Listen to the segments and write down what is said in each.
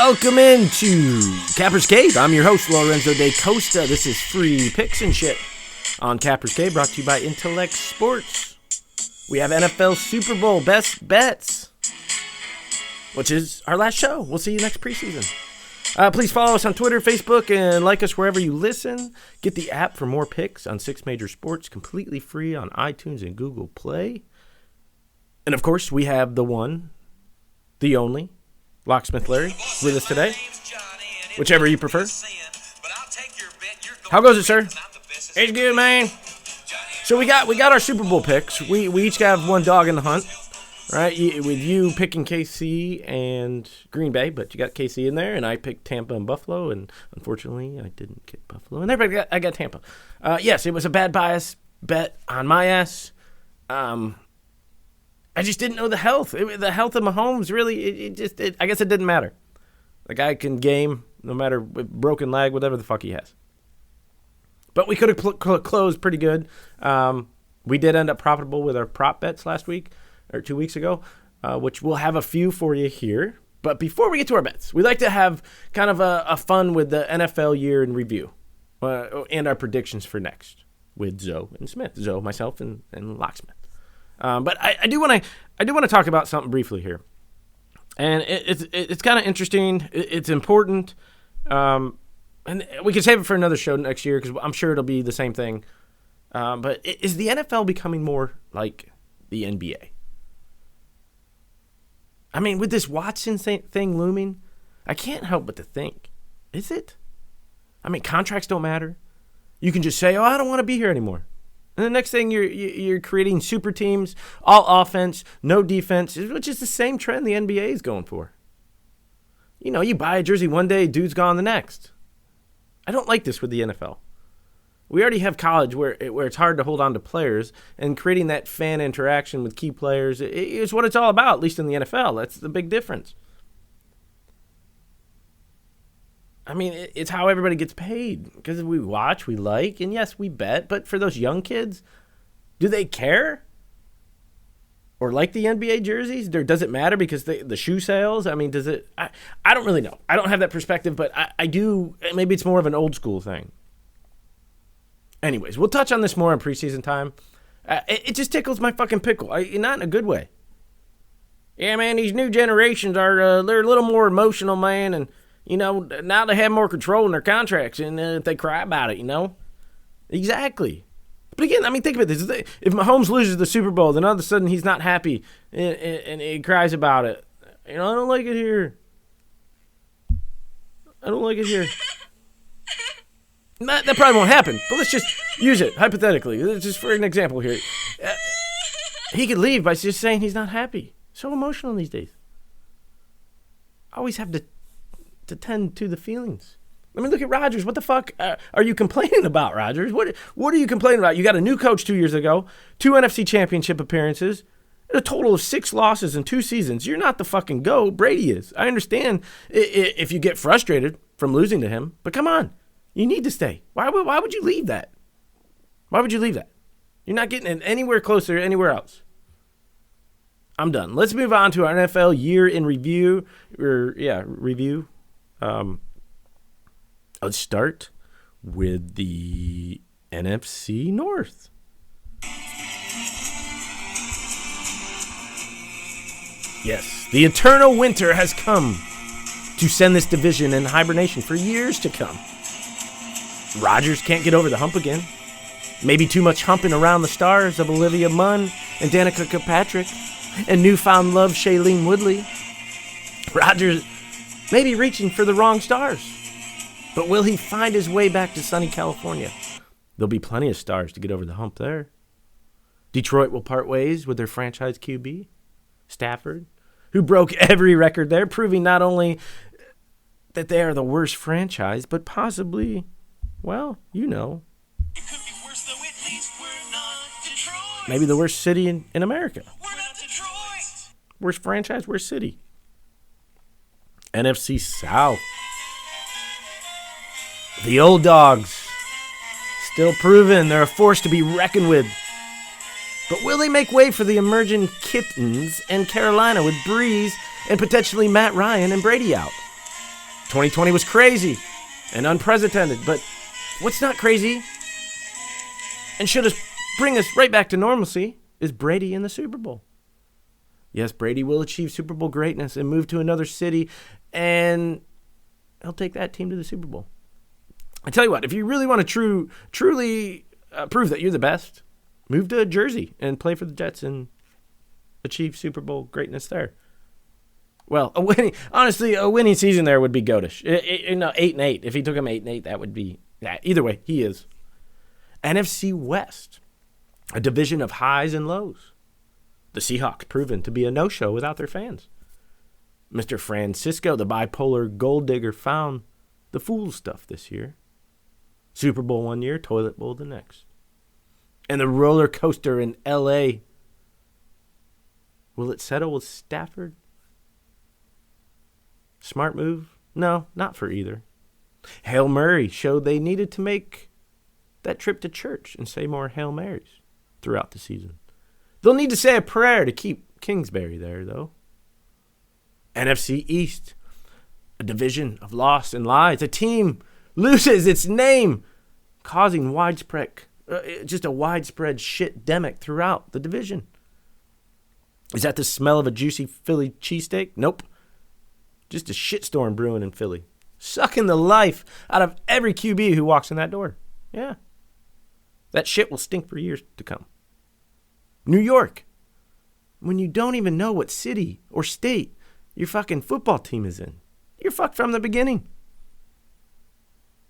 Welcome into Capper's Cave. I'm your host, Lorenzo de Costa. This is free picks and shit on Capper's Cave, brought to you by Intellect Sports. We have NFL Super Bowl best bets, which is our last show. We'll see you next preseason. Please follow us on Twitter, Facebook, and like us wherever you listen. Get the app for more picks on 6 major sports, completely free on iTunes and Google Play. And, of course, we have the one, the only, Locksmith Larry with us today, whichever you prefer. How goes it, sir? It's good, man. So we got our Super Bowl picks. We each got one dog in the hunt, right? With you picking KC and Green Bay, but you got KC in there, and I picked Tampa and Buffalo, and unfortunately I didn't get Buffalo, and I got Tampa. Yes, it was a bad bias bet on my ass. I just didn't know the health. The health of Mahomes, really, I guess it didn't matter. The guy can game no matter with broken leg, whatever the fuck he has. But we could have closed pretty good. We did end up profitable with our prop bets last week, or 2 weeks ago, which we'll have a few for you here. But before we get to our bets, we like to have kind of a fun with the NFL year in review and our predictions for next with Zoe and Smith. Zoe, myself, and Locksmith. But I do want to talk about something briefly here, and it's kind of interesting. It's important, and we can save it for another show next year because I'm sure it'll be the same thing. But is the NFL becoming more like the NBA? I mean, with this Watson thing looming, I can't help but to think, is it? I mean, contracts don't matter. You can just say, "Oh, I don't want to be here anymore." And the next thing, you're creating super teams, all offense, no defense, which is the same trend the NBA is going for. You know, you buy a jersey one day, dude's gone the next. I don't like this with the NFL. We already have college where it's hard to hold on to players, and creating that fan interaction with key players is what it's all about, at least in the NFL. That's the big difference. I mean, it's how everybody gets paid, because we watch, we like, and yes, we bet. But for those young kids, do they care? Or like the NBA jerseys? Or does it matter because the shoe sales? I mean, does it? I don't really know. I don't have that perspective, but I do. Maybe it's more of an old school thing. Anyways, we'll touch on this more in preseason time. It just tickles my fucking pickle. Not in a good way. Yeah, man, these new generations they're a little more emotional, man, and you know, now they have more control in their contracts, and if they cry about it, you know? Exactly. But again, I mean, think about this. If Mahomes loses the Super Bowl, then all of a sudden he's not happy, and he cries about it. You know, I don't like it here. I don't like it here. That probably won't happen, but let's just use it, hypothetically. Just for an example here. He could leave by just saying he's not happy. So emotional these days. I always have to tend to the feelings. I mean, look at Rodgers. What the fuck are you complaining about, Rodgers? What are you complaining about? You got a new coach 2 years ago, 2 NFC championship appearances, a total of 6 losses in 2 seasons. You're not the fucking GOAT. Brady is. I understand if you get frustrated from losing to him, but come on. You need to stay. Why would you leave that? Why would you leave that? You're not getting it anywhere closer anywhere else. I'm done. Let's move on to our NFL year in review. Review. Let's start with the NFC North. Yes, the eternal winter has come to send this division in hibernation for years to come. Rodgers can't get over the hump again. Maybe too much humping around the stars of Olivia Munn and Danica Kirkpatrick and newfound love Shailene Woodley. Rodgers may be reaching for the wrong stars, but will he find his way back to sunny California? There'll be plenty of stars to get over the hump there. Detroit will part ways with their franchise QB, Stafford, who broke every record there, proving not only that they are the worst franchise, but possibly, well, you know, it could be worse, though, at least we're not Detroit. Maybe the worst city in America. We're not Detroit. Worst franchise, worst city. NFC South. The old dogs. Still proven they're a force to be reckoned with. But will they make way for the emerging kittens in Carolina with Breeze and potentially Matt Ryan and Brady out? 2020 was crazy and unprecedented, but what's not crazy and should bring us right back to normalcy is Brady in the Super Bowl. Yes, Brady will achieve Super Bowl greatness and move to another city, and he'll take that team to the Super Bowl. I tell you what, if you really want to truly prove that you're the best, move to Jersey and play for the Jets and achieve Super Bowl greatness there. Well, a winning season there would be goatish. 8-8. If he took him 8-8, that would be. Yeah, either way, he is. NFC West, a division of highs and lows. The Seahawks proven to be a no-show without their fans. Mr. Francisco, the bipolar gold digger, found the fool stuff this year. Super Bowl one year, toilet bowl the next. And the roller coaster in L.A. Will it settle with Stafford? Smart move? No, not for either. Hail Mary showed they needed to make that trip to church and say more Hail Marys throughout the season. They'll need to say a prayer to keep Kingsbury there, though. NFC East, a division of loss and lies. A team loses its name, causing just a widespread shit-demic throughout the division. Is that the smell of a juicy Philly cheesesteak? Nope. Just a shitstorm brewing in Philly, sucking the life out of every QB who walks in that door. Yeah. That shit will stink for years to come. New York, when you don't even know what city or state your fucking football team is in, you're fucked from the beginning.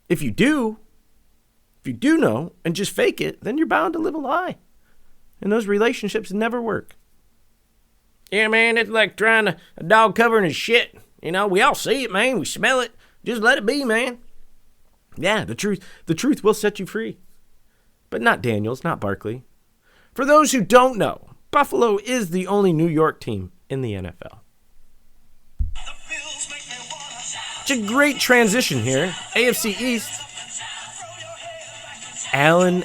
If you do know and just fake it, then you're bound to live a lie. And those relationships never work. Yeah, man, it's like trying a dog covering his shit. You know, we all see it, man. We smell it. Just let it be, man. Yeah, the truth will set you free. But not Daniels, not Barkley. For those who don't know, Buffalo is the only New York team in the NFL. It's a great transition here. AFC East. Allen.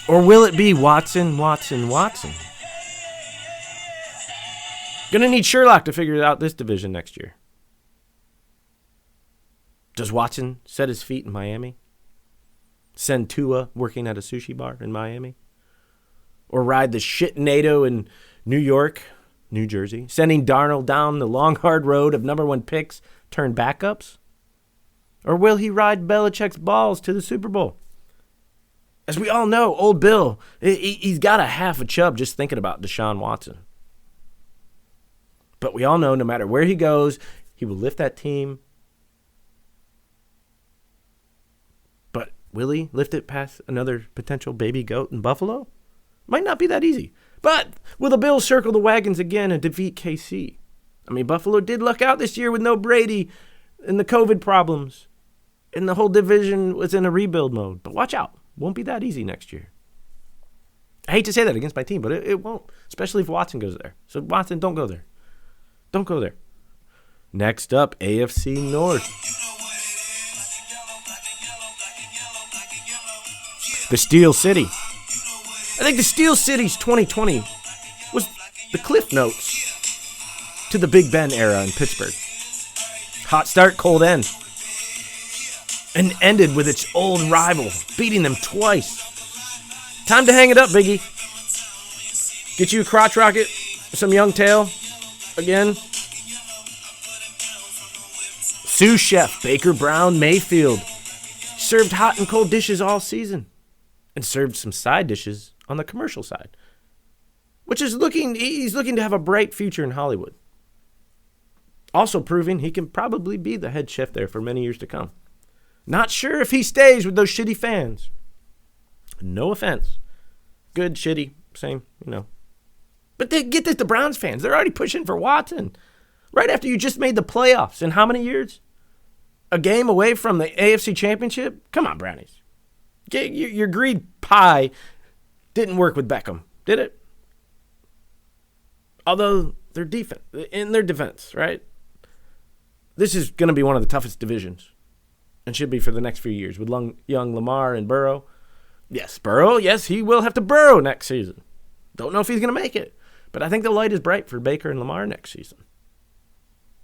Or will it be Watson? Gonna need Sherlock to figure out this division next year. Does Watson set his feet in Miami? Send Tua working at a sushi bar in Miami? Or ride the shit-nado in New York, New Jersey, sending Darnold down the long, hard road of number one picks turned backups? Or will he ride Belichick's balls to the Super Bowl? As we all know, old Bill, he's got a half a chub just thinking about Deshaun Watson. But we all know no matter where he goes, he will lift that team. But will he lift it past another potential baby goat in Buffalo? Might not be that easy. But will the Bills circle the wagons again and defeat KC? I mean, Buffalo did luck out this year with no Brady and the COVID problems. And the whole division was in a rebuild mode. But watch out. Won't be that easy next year. I hate to say that against my team, but it won't. Especially if Watson goes there. So, Watson, don't go there. Don't go there. Next up, AFC North. The Steel City. I think the Steel City's 2020 was the cliff notes to the Big Ben era in Pittsburgh. Hot start, cold end. And ended with its old rival, beating them twice. Time to hang it up, Biggie. Get you a crotch rocket, some young tail, again. Sous chef Baker Brown Mayfield served hot and cold dishes all season and served some side dishes on the commercial side, which is he's looking to have a bright future in Hollywood. Also proving he can probably be the head chef there for many years to come. Not sure if he stays with those shitty fans. No offense. Good, shitty, same, you know. But get this, the Browns fans, they're already pushing for Watson. Right after you just made the playoffs in how many years? A game away from the AFC Championship? Come on, Brownies. Your greed pie didn't work with Beckham, did it? Although in their defense, right? This is going to be one of the toughest divisions. And should be for the next few years with young Lamar and Burrow. Yes, he will have to burrow next season. Don't know if he's going to make it. But I think the light is bright for Baker and Lamar next season.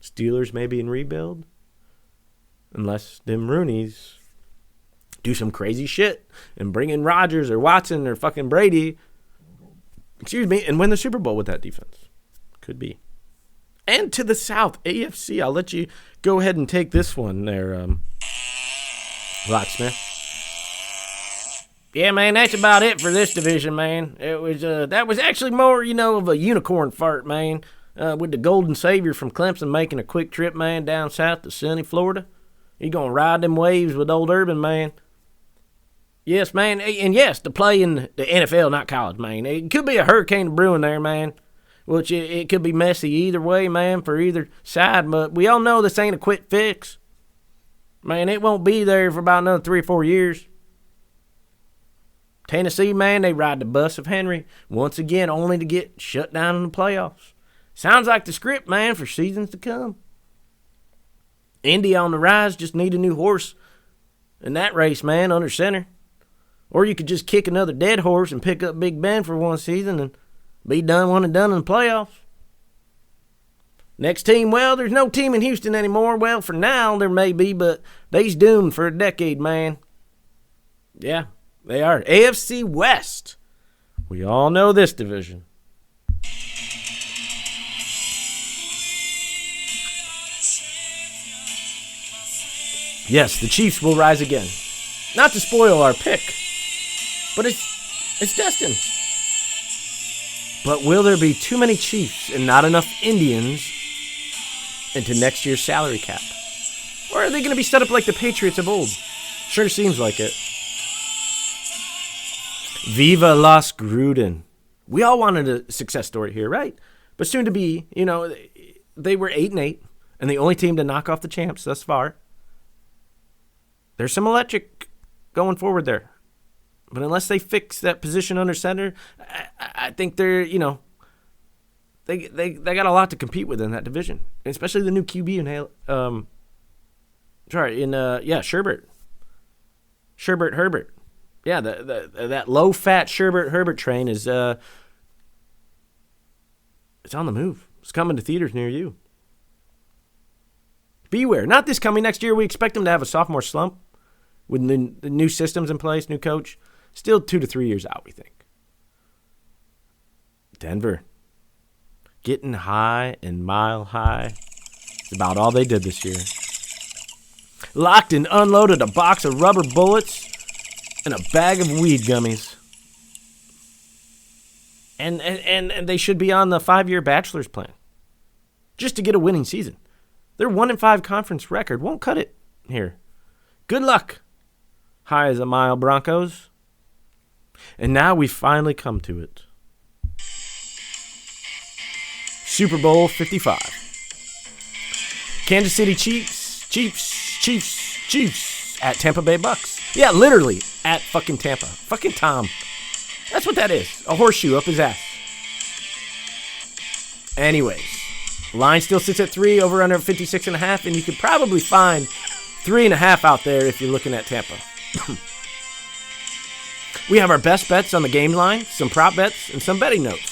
Steelers maybe in rebuild. Unless them Roonies do some crazy shit and bring in Rodgers or Watson or fucking Brady, and win the Super Bowl with that defense. Could be. And to the South, AFC, I'll let you go ahead and take this one there, Locksmith. Yeah, man, that's about it for this division, man. It was that was actually more, of a unicorn fart, man. With the Golden Savior from Clemson making a quick trip, man, down south to sunny Florida. He gonna ride them waves with old Urban, man. Yes, man, and yes, to play in the NFL, not college, man. It could be a hurricane brewing there, man. Which it could be messy either way, man, for either side. But we all know this ain't a quick fix. Man, it won't be there for about another 3 or 4 years. Tennessee, man, they ride the bus of Henry once again, only to get shut down in the playoffs. Sounds like the script, man, for seasons to come. Indy on the rise, just need a new horse in that race, man, under center. Or you could just kick another dead horse and pick up Big Ben for one season and be done one and done in the playoffs. Next team, well, there's no team in Houston anymore. Well, for now, there may be, but they's doomed for a decade, man. Yeah, they are. AFC West. We all know this division. Yes, the Chiefs will rise again. Not to spoil our pick, but it's destined. But will there be too many Chiefs and not enough Indians into next year's salary cap? Or are they going to be set up like the Patriots of old? Sure seems like it. Viva Las Gruden. We all wanted a success story here, right? But soon to be, they were 8-8, and the only team to knock off the champs thus far. There's some electric going forward there. But unless they fix that position under center, I think they're, they got a lot to compete with in that division, especially the new QB Sherbert Herbert. Yeah, that low fat Sherbert Herbert train is it's on the move. It's coming to theaters near you. Beware, not this coming next year. We expect them to have a sophomore slump with the new systems in place, new coach. Still 2 to 3 years out, we think. Denver. Getting high and mile high. It's about all they did this year. Locked and unloaded a box of rubber bullets and a bag of weed gummies. And they should be on the 5-year bachelor's plan. Just to get a winning season. Their 1-5 conference record won't cut it here. Good luck, high as a mile Broncos. And now we finally come to it. Super Bowl 55. Kansas City Chiefs at Tampa Bay Bucks. Yeah, literally at fucking Tampa. Fucking Tom. That's what that is. A horseshoe up his ass. Anyways, line still sits at 3, over under 56.5, and you could probably find 3.5 out there if you're looking at Tampa. We have our best bets on the game line, some prop bets, and some betting notes.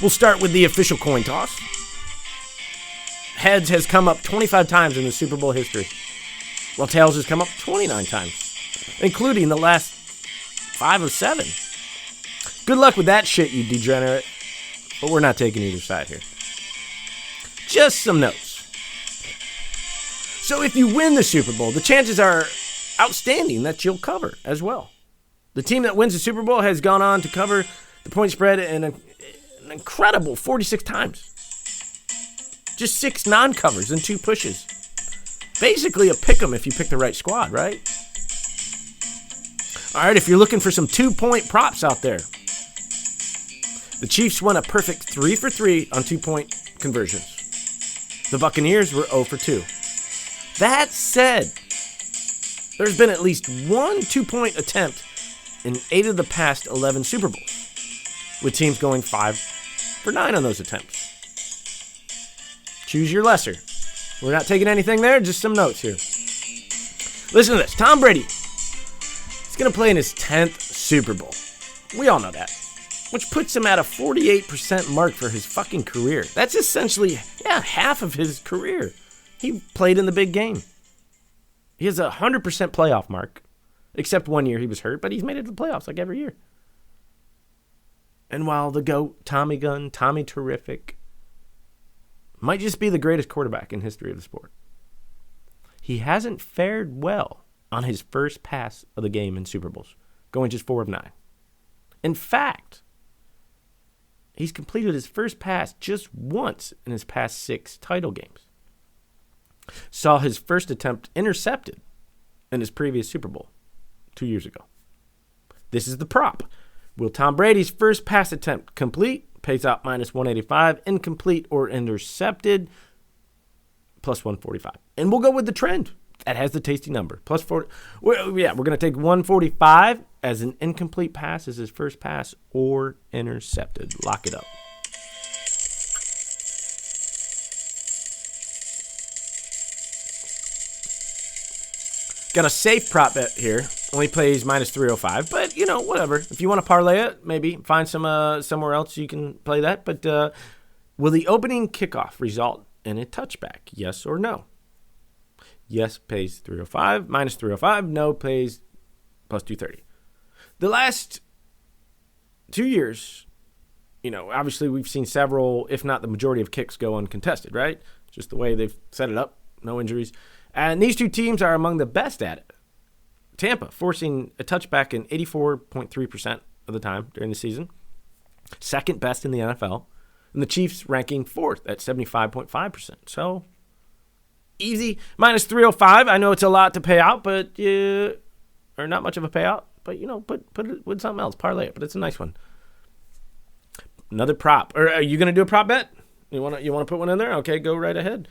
We'll start with the official coin toss. Heads has come up 25 times in the Super Bowl history, while tails has come up 29 times, including the last 5 of 7. Good luck with that shit, you degenerate. But we're not taking either side here. Just some notes. So if you win the Super Bowl, the chances are outstanding that you'll cover as well. The team that wins the Super Bowl has gone on to cover the point spread an incredible 46 times. Just 6 non-covers and 2 pushes. Basically a pick'em if you pick the right squad, right? All right, if you're looking for some 2-point props out there, the Chiefs won a perfect 3 for 3 on 2-point conversions. The Buccaneers were 0 for 2. That said, there's been at least one 2-point attempt in 8 of the past 11 Super Bowls, with teams going 5 for 9 on those attempts. Choose your lesser. We're not taking anything there, just some notes here. Listen to this. Tom Brady is going to play in his 10th Super Bowl. We all know that. which puts him at a 48% mark for his fucking career. That's essentially, half of his career. He played in the big game. He has a 100% playoff mark, except 1 year he was hurt, but he's made it to the playoffs like every year. And while the GOAT, Tommy Gunn, Tommy Terrific, might just be the greatest quarterback in history of the sport, he hasn't fared well on his first pass of the game in Super Bowls, going just 4 of 9. In fact, he's completed his first pass just once in his past 6 title games. Saw his first attempt intercepted in his previous Super Bowl 2 years ago. This is the prop. Will Tom Brady's first pass attempt complete? Pays out minus 185. Incomplete or intercepted? Plus 145. And we'll go with the trend. That has the tasty number. Plus 40. We're going to take 145 as an incomplete pass as his first pass or intercepted. Lock it up. Got a safe prop bet here. Only plays minus 305, but, whatever. If you want to parlay it, maybe find some somewhere else you can play that. But will the opening kickoff result in a touchback? Yes or no? Yes pays 305, minus 305. No pays plus 230. The last 2 years, obviously we've seen several, if not the majority of kicks go uncontested, right? Just the way they've set it up. No injuries. And these two teams are among the best at it. Tampa forcing a touchback in 84.3% of the time during the season. Second best in the NFL. And the Chiefs ranking 4th at 75.5%. So, easy. Minus 305. I know it's a lot to pay out, but or not much of a payout. But, put it with something else. Parlay it. But it's a nice one. Another prop. Or are you going to do a prop bet? You want to put one in there? Okay, go right ahead.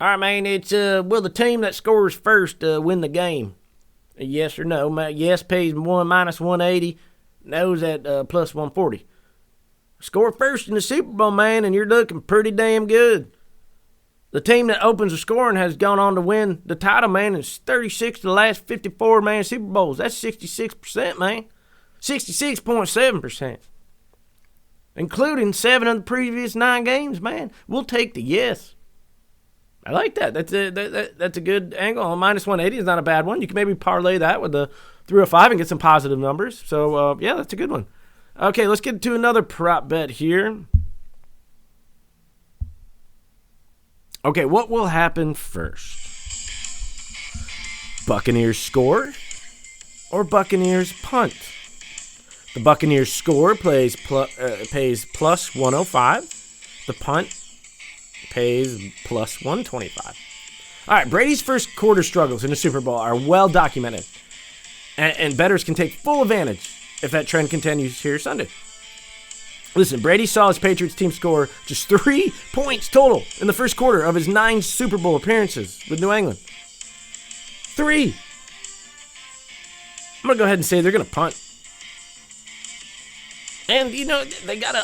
All right, man, it's will the team that scores first win the game? Yes or no? Yes pays minus 180. No's at plus 140. Score first in the Super Bowl, man, and you're looking pretty damn good. The team that opens the scoring has gone on to win the title, man. It's 36 to the last 54, man, Super Bowls. That's 66%, man. 66.7%. Including 7 of the previous 9 games, man. We'll take the yes. I like that. That's a good angle. Minus 180 is not a bad one. You can maybe parlay that with the 305 and get some positive numbers. So, that's a good one. Okay, let's get to another prop bet here. Okay, what will happen first? Buccaneers score or Buccaneers punt? The Buccaneers score pays plus 105. The punt pays plus 125. All right, Brady's first quarter struggles in the Super Bowl are well documented, and bettors can take full advantage if that trend continues here Sunday. Listen, Brady saw his Patriots team score just 3 points total in the first quarter of his 9 Super Bowl appearances with New England. 3. I'm going to go ahead and say they're going to punt. And, they got to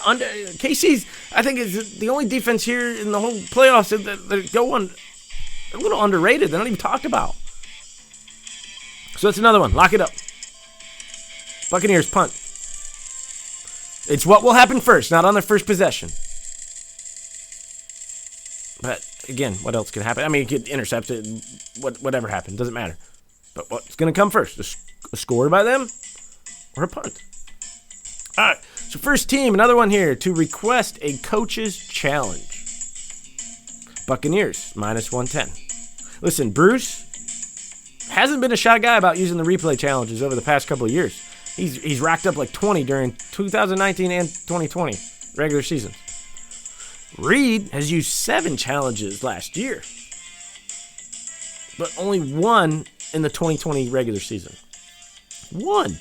KC's, I think, is the only defense here in the whole playoffs that go on a little underrated. They're not even talked about. So that's another one. Lock it up. Buccaneers punt. It's what will happen first, not on their first possession. But, again, what else could happen? I mean, it could intercept it. Whatever happened. Doesn't matter. But what's going to come first? A score by them or a punt? All right, so first team, another one here, to request a coach's challenge. Buccaneers, minus 110. Listen, Bruce hasn't been a shy guy about using the replay challenges over the past couple of years. He's racked up like 20 during 2019 and 2020 regular seasons. Reed has used 7 challenges last year, but only 1 in the 2020 regular season. 1.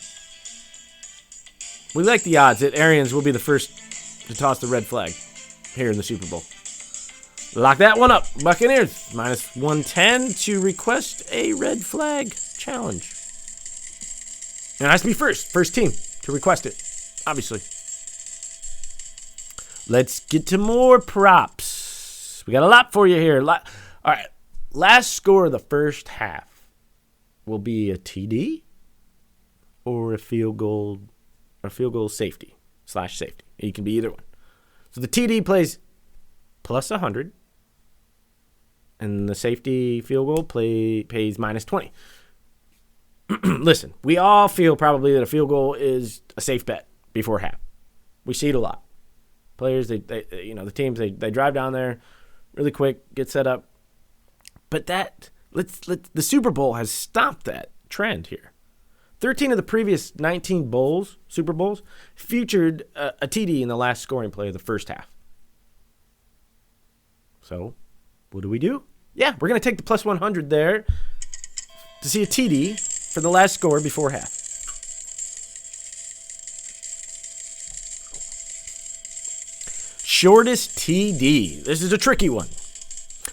We like the odds that Arians will be the first to toss the red flag here in the Super Bowl. Lock that one up. Buccaneers, minus 110 to request a red flag challenge. And it has to be first team to request it, obviously. Let's get to more props. We got a lot for you here. All right, last score of the first half will be a TD or a field goal or field goal safety / safety. He can be either one. So the TD plays plus 100, and the safety field goal pays minus 20. Listen, we all feel probably that a field goal is a safe bet before half. We see it a lot. Players, the teams, they drive down there really quick, get set up. But the Super Bowl has stopped that trend here. 13 of the previous 19 Super Bowls, featured a TD in the last scoring play of the first half. So, what do? Yeah, we're going to take the plus 100 there to see a TD for the last score before half. Shortest TD. This is a tricky one.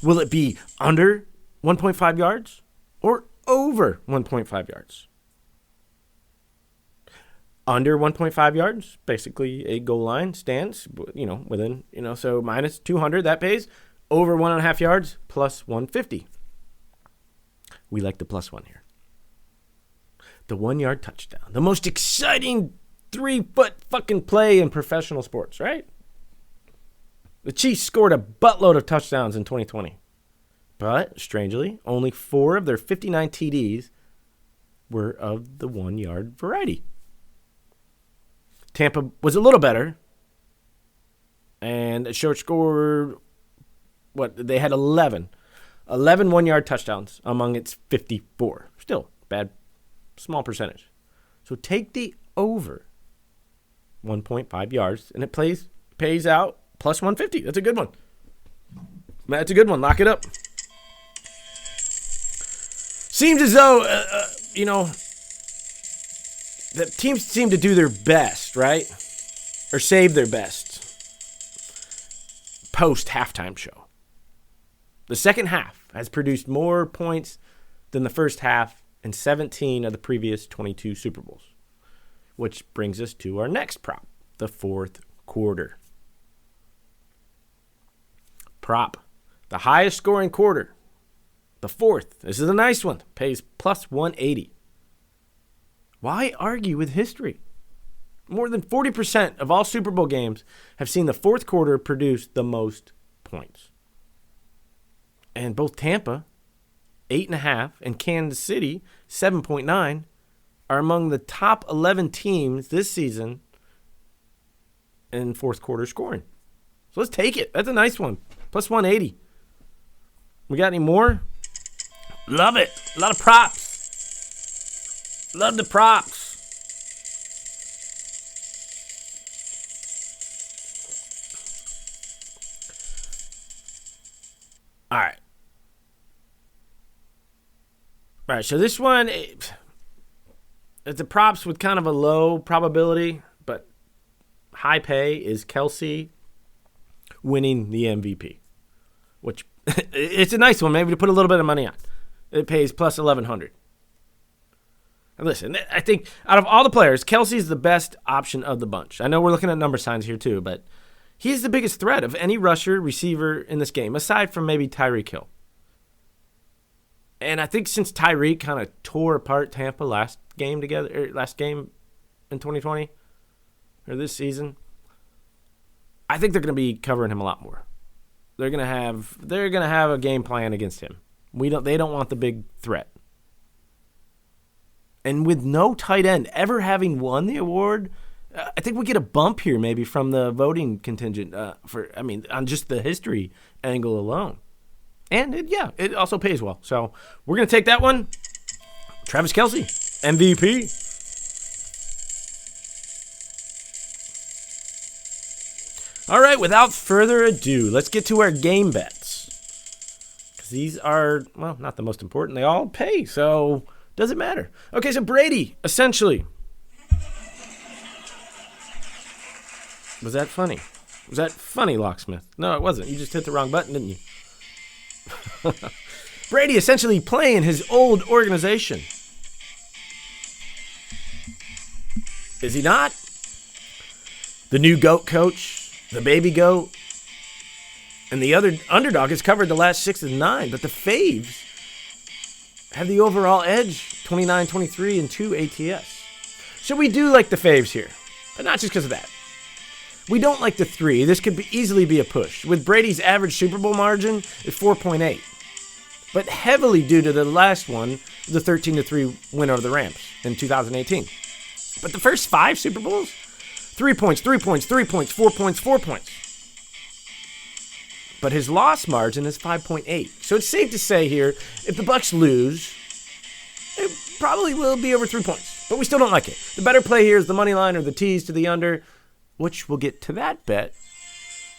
Will it be under 1.5 yards or over 1.5 yards? Under 1.5 yards, basically a goal line stance, within, so minus 200, that pays. Over 1.5 yards, plus 150. We like the plus one here. The 1 yard touchdown. The most exciting 3-foot fucking play in professional sports, right? The Chiefs scored a buttload of touchdowns in 2020. But, strangely, only 4 of their 59 TDs were of the 1 yard variety. Tampa was a little better. And short scored, they had 11 1 yard touchdowns among its 54. Still, bad, small percentage. So take the over 1.5 yards, and it pays out plus 150. That's a good one. That's a good one. Lock it up. Seems as though, the teams seem to do their best, right? Or save their best post-halftime show. The second half has produced more points than the first half in 17 of the previous 22 Super Bowls. Which brings us to our next prop, the fourth quarter. Prop, the highest scoring quarter, the fourth. This is a nice one. Pays plus 180. Why argue with history? More than 40% of all Super Bowl games have seen the fourth quarter produce the most points. And both Tampa, 8.5, and Kansas City, 7.9, are among the top 11 teams this season in fourth quarter scoring. So let's take it. That's a nice one. Plus 180. We got any more? Love it. A lot of props. Love the props. All right. All right, so this one, it's a props with kind of a low probability, but high pay is Kelsey winning the MVP, which it's a nice one, maybe to put a little bit of money on. It pays plus 1,100. And listen, I think out of all the players, Kelsey's the best option of the bunch. I know we're looking at number signs here too, but he's the biggest threat of any rusher, receiver in this game, aside from maybe Tyreek Hill. And I think since Tyreek kind of tore apart Tampa last game in 2020, or this season, I think they're going to be covering him a lot more. They're going to have a game plan against him. They don't want the big threat. And with no tight end ever having won the award, I think we get a bump here maybe from the voting contingent on just the history angle alone. And it also pays well. So we're going to take that one. Travis Kelce, MVP. All right, without further ado, let's get to our game bets. Because these are, well, not the most important. They all pay, so doesn't matter. Okay, so Brady, essentially. Was that funny? Was that funny, Locksmith? No, it wasn't. You just hit the wrong button, didn't you? Brady essentially playing his old organization. Is he not? The new GOAT coach, the baby GOAT, and the other underdog has covered the last 6 of 9, but the Faves have the overall edge, 29-23 and 2 ATS. So we do like the Faves here. But not just because of that. We don't like the 3. This could easily be a push, with Brady's average Super Bowl margin at 4.8. But heavily due to the last one, the 13-3 win over the Rams in 2018. But the first 5 Super Bowls, 3 points, 3 points, 3 points, 4 points, 4 points. But his loss margin is 5.8. So it's safe to say here, if the Bucs lose, it probably will be over 3 points. But we still don't like it. The better play here is the money line or the tease to the under, which we'll get to that bet,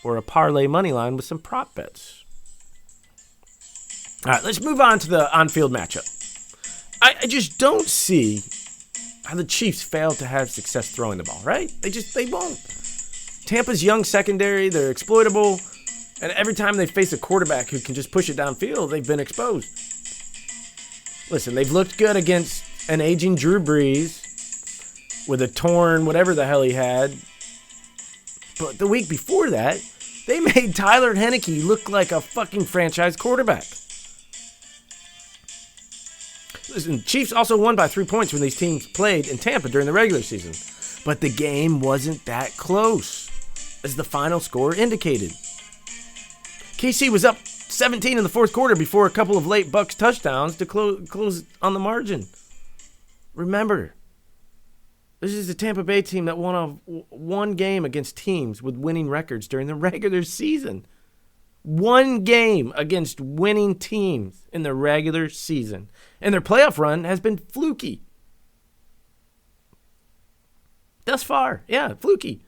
or a parlay money line with some prop bets. All right, let's move on to the on-field matchup. I just don't see how the Chiefs fail to have success throwing the ball, right? They won't. Tampa's young secondary, they're exploitable, and every time they face a quarterback who can just push it downfield, they've been exposed. Listen, they've looked good against an aging Drew Brees with a torn whatever the hell he had. But the week before that, they made Tyler Heineke look like a fucking franchise quarterback. Listen, Chiefs also won by 3 points when these teams played in Tampa during the regular season. But the game wasn't that close, as the final score indicated. KC was up 17 in the fourth quarter before a couple of late Bucs touchdowns to close on the margin. Remember, this is the Tampa Bay team that won one game against teams with winning records during the regular season. One game against winning teams in the regular season. And their playoff run has been fluky. Thus far, yeah, fluky.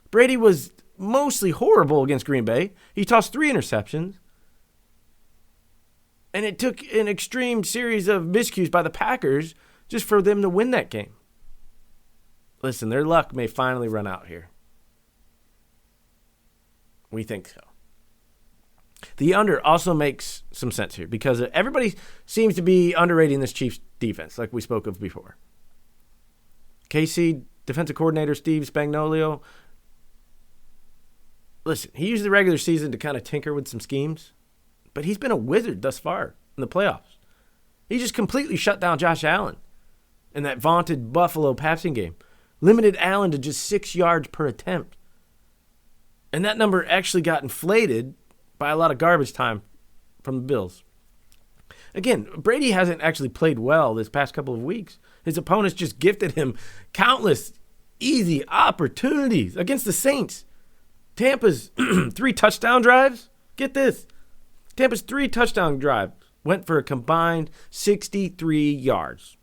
Brady was mostly horrible against Green Bay. He tossed 3 interceptions. And it took an extreme series of miscues by the Packers just for them to win that game. Listen, their luck may finally run out here. We think so. The under also makes some sense here because everybody seems to be underrating this Chiefs defense, like we spoke of before. KC defensive coordinator Steve Spagnuolo, listen, he used the regular season to kind of tinker with some schemes, but he's been a wizard thus far in the playoffs. He just completely shut down Josh Allen in that vaunted Buffalo passing game, limited Allen to just 6 yards per attempt. And that number actually got inflated by a lot of garbage time from the Bills. Again, Brady hasn't actually played well this past couple of weeks. His opponents just gifted him countless easy opportunities against the Saints. Tampa's 3 touchdown drives, get this, Tampa's 3 touchdown drives went for a combined 63 yards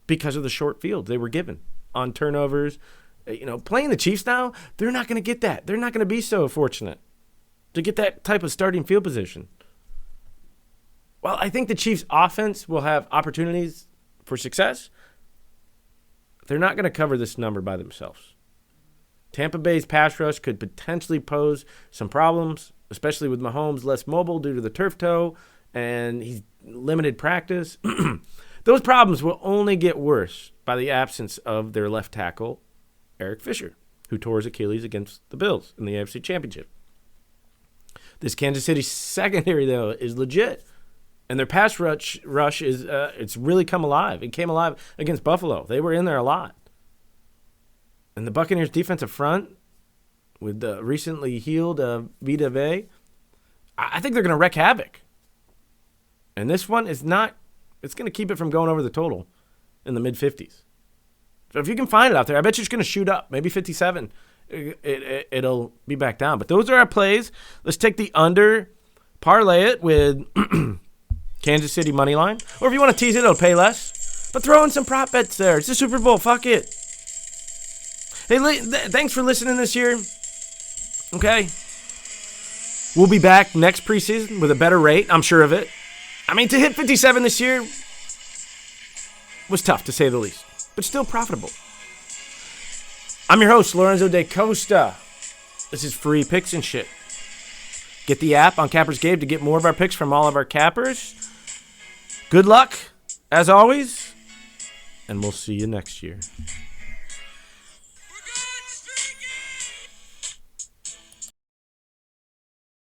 because of the short field they were given on turnovers. Playing the Chiefs now, they're not going to get that. They're not going to be so fortunate to get that type of starting field position. Well, I think the Chiefs' offense will have opportunities for success. They're not going to cover this number by themselves. Tampa Bay's pass rush could potentially pose some problems, especially with Mahomes less mobile due to the turf toe and he's limited practice. Those problems will only get worse by the absence of their left tackle, Eric Fisher, who tore his Achilles against the Bills in the AFC Championship. This Kansas City secondary, though, is legit. And their pass rush is it's really come alive. It came alive against Buffalo. They were in there a lot. And the Buccaneers' defensive front, with the recently healed Vita Vea, I think they're going to wreak havoc. And this one is not, it's going to keep it from going over the total in the mid-50s. So if you can find it out there, I bet you're just going to shoot up, maybe 57. It'll be back down. But those are our plays. Let's take the under, parlay it with Kansas City money line. Or if you want to tease it, it'll pay less. But throw in some prop bets there. It's the Super Bowl. Fuck it. Hey, thanks for listening this year. Okay. We'll be back next preseason with a better rate. I'm sure of it. I mean, to hit 57 this year was tough, to say the least. But still profitable. I'm your host, Lorenzo de Costa. This is free picks and shit. Get the app on Cappers Gabe to get more of our picks from all of our cappers. Good luck, as always, and we'll see you next year.